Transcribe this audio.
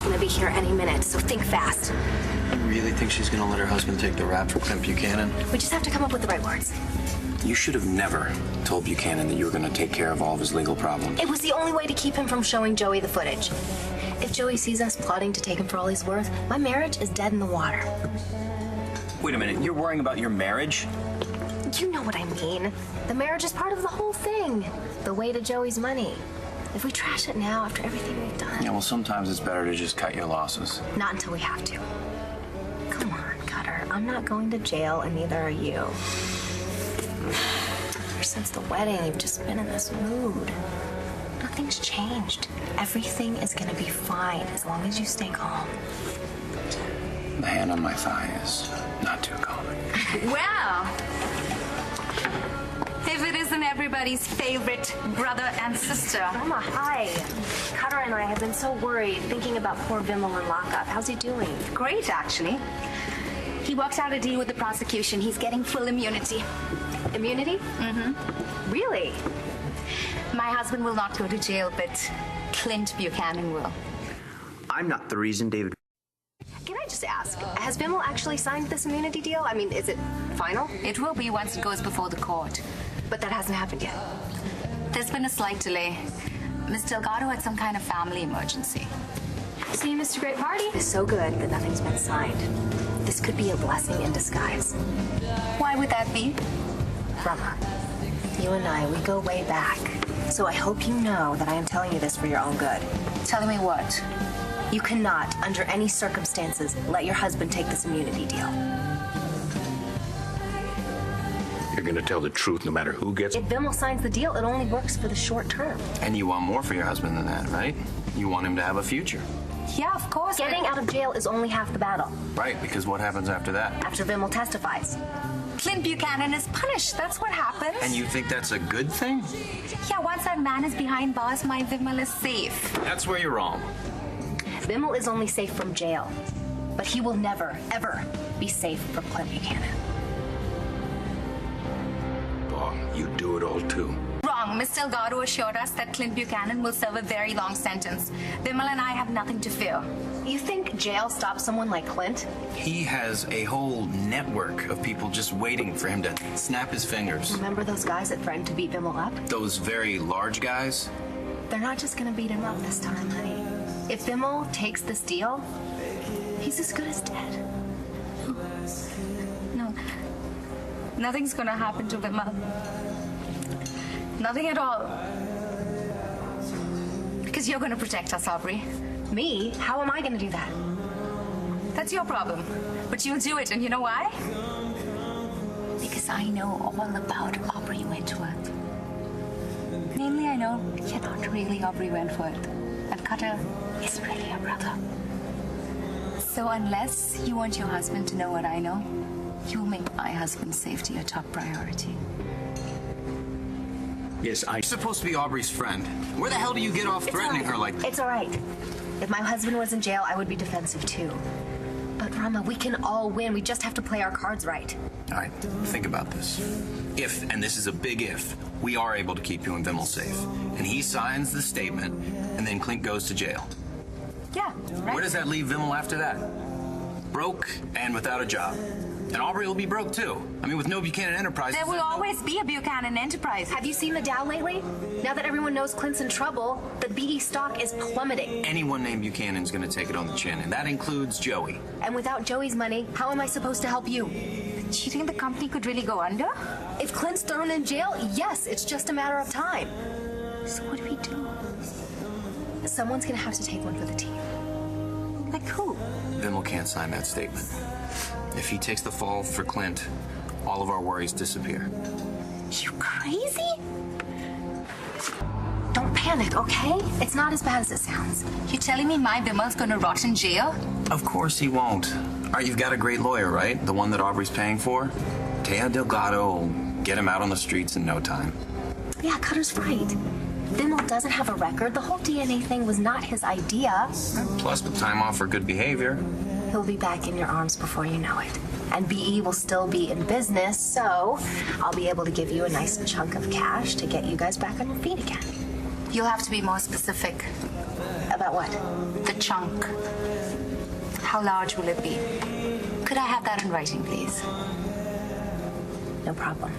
Gonna be here any minute, so think fast. You really think she's gonna let her husband take the rap for Clint Buchanan? We just have to come up with the right words. You should have never told Buchanan that you were gonna take care of all of his legal problems. It was the only way to keep him from showing Joey the footage. If Joey sees us plotting to take him for all he's worth, my marriage is dead in the water. Wait a minute, you're worrying about your marriage? You know what I mean. The marriage is part of the whole thing. The way to Joey's money. If we trash it now after everything we've done... Yeah, well, sometimes it's better to just cut your losses. Not until we have to. Come on, Cutter. I'm not going to jail, and neither are you. Ever since the wedding, you've just been in this mood. Nothing's changed. Everything is gonna be fine as long as you stay calm. The hand on my thigh is not too common. Well, if it isn't everybody's favorite brother and sister. Rama, hi. Cutter and I have been so worried thinking about poor Vimal in lockup. How's he doing? Great, actually. He worked out a deal with the prosecution. He's getting full immunity. Immunity? Mm-hmm. Really? My husband will not go to jail, but Clint Buchanan will. I'm not the reason David... Can I just ask, has Vimal actually signed this immunity deal? I mean, is it final? It will be once it goes before the court. But that hasn't happened yet. There's been a slight delay. Miss Delgado had some kind of family emergency. So you missed a great party? It's so good that nothing's been signed. This could be a blessing in disguise. Why would that be? Rama, you and I, we go way back. So I hope you know that I am telling you this for your own good. Telling me what? You cannot, under any circumstances, let your husband take this immunity deal. You're gonna tell the truth no matter who gets... If Vimal signs the deal, it only works for the short term. And you want more for your husband than that, right? You want him to have a future. Yeah, of course. Getting out of jail is only half the battle. Right, because what happens after that? After Vimal testifies. Clint Buchanan is punished. That's what happens. And you think that's a good thing? Yeah, once that man is behind bars, my Vimal is safe. That's where you're wrong. Vimal is only safe from jail, but he will never, ever be safe from Clint Buchanan. Oh, you do it all too. Wrong. Miss Delgado assured us that Clint Buchanan will serve a very long sentence. Vimal and I have nothing to fear. You think jail stops someone like Clint? He has a whole network of people just waiting for him to snap his fingers. Remember those guys that threatened to beat Vimal up? Those very large guys? They're not just gonna beat him up this time, honey. If Vimal takes this deal, he's as good as dead. No. Nothing's gonna happen to Vimal. Nothing at all. Because you're gonna protect us, Aubrey. Me? How am I gonna do that? That's your problem. But you'll do it, and you know why? Because I know all about Aubrey Wentworth. Namely, I know you're not really Aubrey Wentworth. And Cutter is really your brother. So unless you want your husband to know what I know, you'll make my husband's safety your top priority. Yes, You're supposed to be Aubrey's friend. Where the hell do you get off threatening her like that? It's all right. If my husband was in jail, I would be defensive too. But Rama, we can all win. We just have to play our cards right. All right, think about this. If, and this is a big if, we are able to keep you and Vimal safe, and he signs the statement, and then Clint goes to jail. Yeah, right. Where does that leave Vimal after that? Broke and without a job. And Aubrey will be broke too. I mean, with no Buchanan Enterprises. There will always be a Buchanan Enterprise. Have you seen the Dow lately? Now that everyone knows Clint's in trouble, the BE stock is plummeting. Anyone named Buchanan's gonna take it on the chin, and that includes Joey. And without Joey's money, how am I supposed to help you? Do you think the company could really go under? If Clint's thrown in jail, yes, it's just a matter of time. So what do we do? Someone's gonna have to take one for the team. Like who? Vimal can't sign that statement. If he takes the fall for Clint, all of our worries disappear. You crazy? Don't panic, okay? It's not as bad as it sounds. You telling me my Vimal's gonna rot in jail? Of course he won't. All right, you've got a great lawyer, right? The one that Aubrey's paying for? Taya Delgado will get him out on the streets in no time. Yeah, Cutter's right. Vimal doesn't have a record. The whole DNA thing was not his idea. Plus, with time off for good behavior. He'll be back in your arms before you know it. And BE will still be in business, so I'll be able to give you a nice chunk of cash to get you guys back on your feet again. You'll have to be more specific. About what? The chunk. How large will it be? Could I have that in writing, please? No problem.